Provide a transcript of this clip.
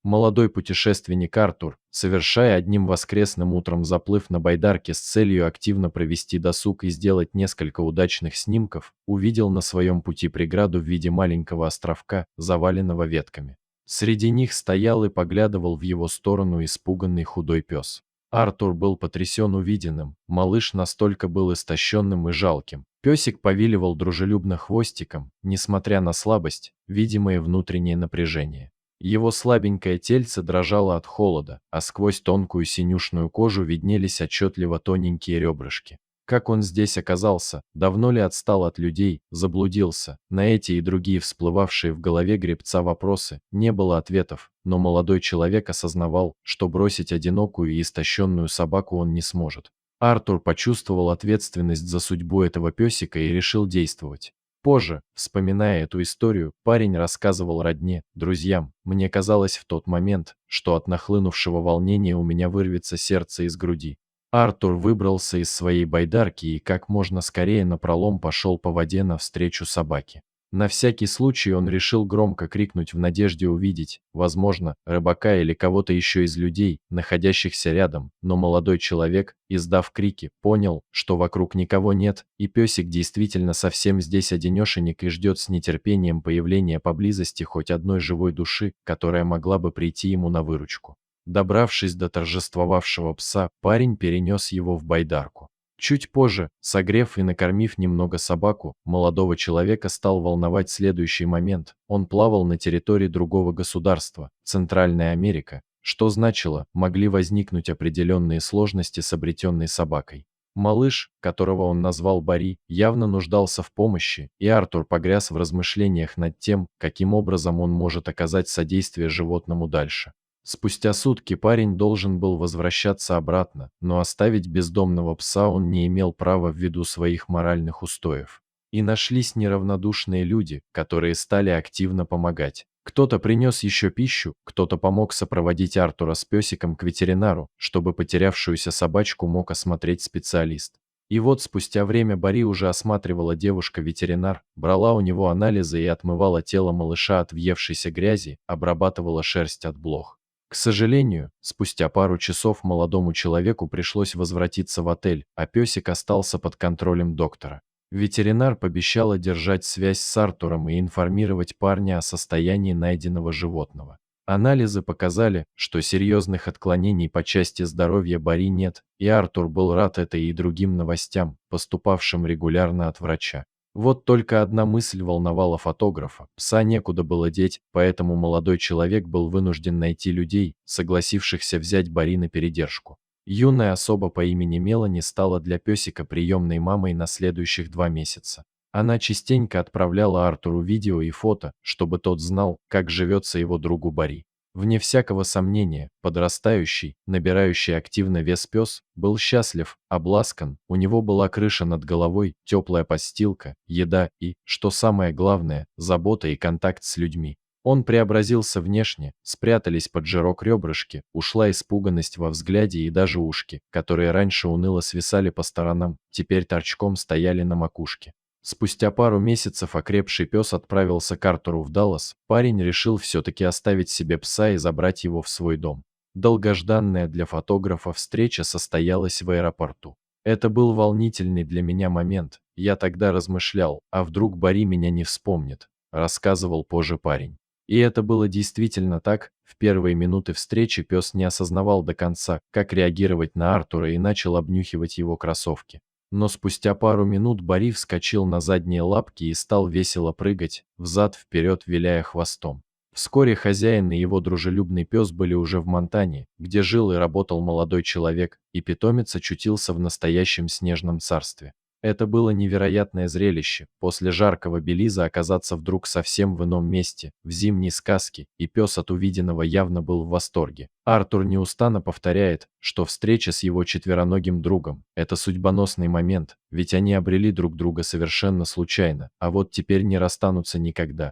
Молодой путешественник Артур, совершая одним воскресным утром заплыв на байдарке с целью активно провести досуг и сделать несколько удачных снимков, увидел на своем пути преграду в виде маленького островка, заваленного ветками. Среди них стоял и поглядывал в его сторону испуганный худой пес. Артур был потрясен увиденным, малыш настолько был истощенным и жалким. Песик повиливал дружелюбно хвостиком, несмотря на слабость, видимое внутреннее напряжение. Его слабенькое тельце дрожало от холода, а сквозь тонкую синюшную кожу виднелись отчетливо тоненькие ребрышки. Как он здесь оказался, давно ли отстал от людей, заблудился, на эти и другие всплывавшие в голове гребца вопросы не было ответов, но молодой человек осознавал, что бросить одинокую и истощенную собаку он не сможет. Артур почувствовал ответственность за судьбу этого песика и решил действовать. Позже, вспоминая эту историю, парень рассказывал родне, друзьям: «Мне казалось в тот момент, что от нахлынувшего волнения у меня вырвется сердце из груди». Артур выбрался из своей байдарки и как можно скорее напролом пошел по воде навстречу собаке. На всякий случай он решил громко крикнуть в надежде увидеть, возможно, рыбака или кого-то еще из людей, находящихся рядом, но молодой человек, издав крики, понял, что вокруг никого нет, и песик действительно совсем здесь одинешенек и ждет с нетерпением появления поблизости хоть одной живой души, которая могла бы прийти ему на выручку. Добравшись до торжествовавшего пса, парень перенес его в байдарку. Чуть позже, согрев и накормив немного собаку, молодого человека стал волновать следующий момент. Он плавал на территории другого государства, Центральная Америка, что значило, могли возникнуть определенные сложности с обретенной собакой. Малыш, которого он назвал Барри, явно нуждался в помощи, и Артур погряз в размышлениях над тем, каким образом он может оказать содействие животному дальше. Спустя сутки парень должен был возвращаться обратно, но оставить бездомного пса он не имел права ввиду своих моральных устоев. И нашлись неравнодушные люди, которые стали активно помогать. Кто-то принес еще пищу, кто-то помог сопроводить Артура с песиком к ветеринару, чтобы потерявшуюся собачку мог осмотреть специалист. И вот спустя время Барри уже осматривала девушка-ветеринар, брала у него анализы и отмывала тело малыша от въевшейся грязи, обрабатывала шерсть от блох. К сожалению, спустя пару часов молодому человеку пришлось возвратиться в отель, а песик остался под контролем доктора. Ветеринар пообещала держать связь с Артуром и информировать парня о состоянии найденного животного. Анализы показали, что серьезных отклонений по части здоровья Барри нет, и Артур был рад этой и другим новостям, поступавшим регулярно от врача. Вот только одна мысль волновала фотографа. Пса некуда было деть, поэтому молодой человек был вынужден найти людей, согласившихся взять Барри на передержку. Юная особа по имени Мелани стала для песика приемной мамой на следующих 2 месяца. Она частенько отправляла Артуру видео и фото, чтобы тот знал, как живется его другу Барри. Вне всякого сомнения, подрастающий, набирающий активно вес пес, был счастлив, обласкан, у него была крыша над головой, теплая подстилка, еда и, что самое главное, забота и контакт с людьми. Он преобразился внешне, спрятались под жирок ребрышки, ушла испуганность во взгляде и даже ушки, которые раньше уныло свисали по сторонам, теперь торчком стояли на макушке. Спустя пару месяцев окрепший пес отправился к Артуру в Даллас, парень решил все-таки оставить себе пса и забрать его в свой дом. Долгожданная для фотографа встреча состоялась в аэропорту. Это был волнительный для меня момент, я тогда размышлял, а вдруг Барри меня не вспомнит, рассказывал позже парень. И это было действительно так, в первые минуты встречи пес не осознавал до конца, как реагировать на Артура и начал обнюхивать его кроссовки. Но спустя пару минут Барри вскочил на задние лапки и стал весело прыгать, взад-вперед виляя хвостом. Вскоре хозяин и его дружелюбный пес были уже в Монтане, где жил и работал молодой человек, и питомец очутился в настоящем снежном царстве. Это было невероятное зрелище, после жаркого Белиза оказаться вдруг совсем в ином месте, в зимней сказке, и пес от увиденного явно был в восторге. Артур неустанно повторяет, что встреча с его четвероногим другом – это судьбоносный момент, ведь они обрели друг друга совершенно случайно, а вот теперь не расстанутся никогда.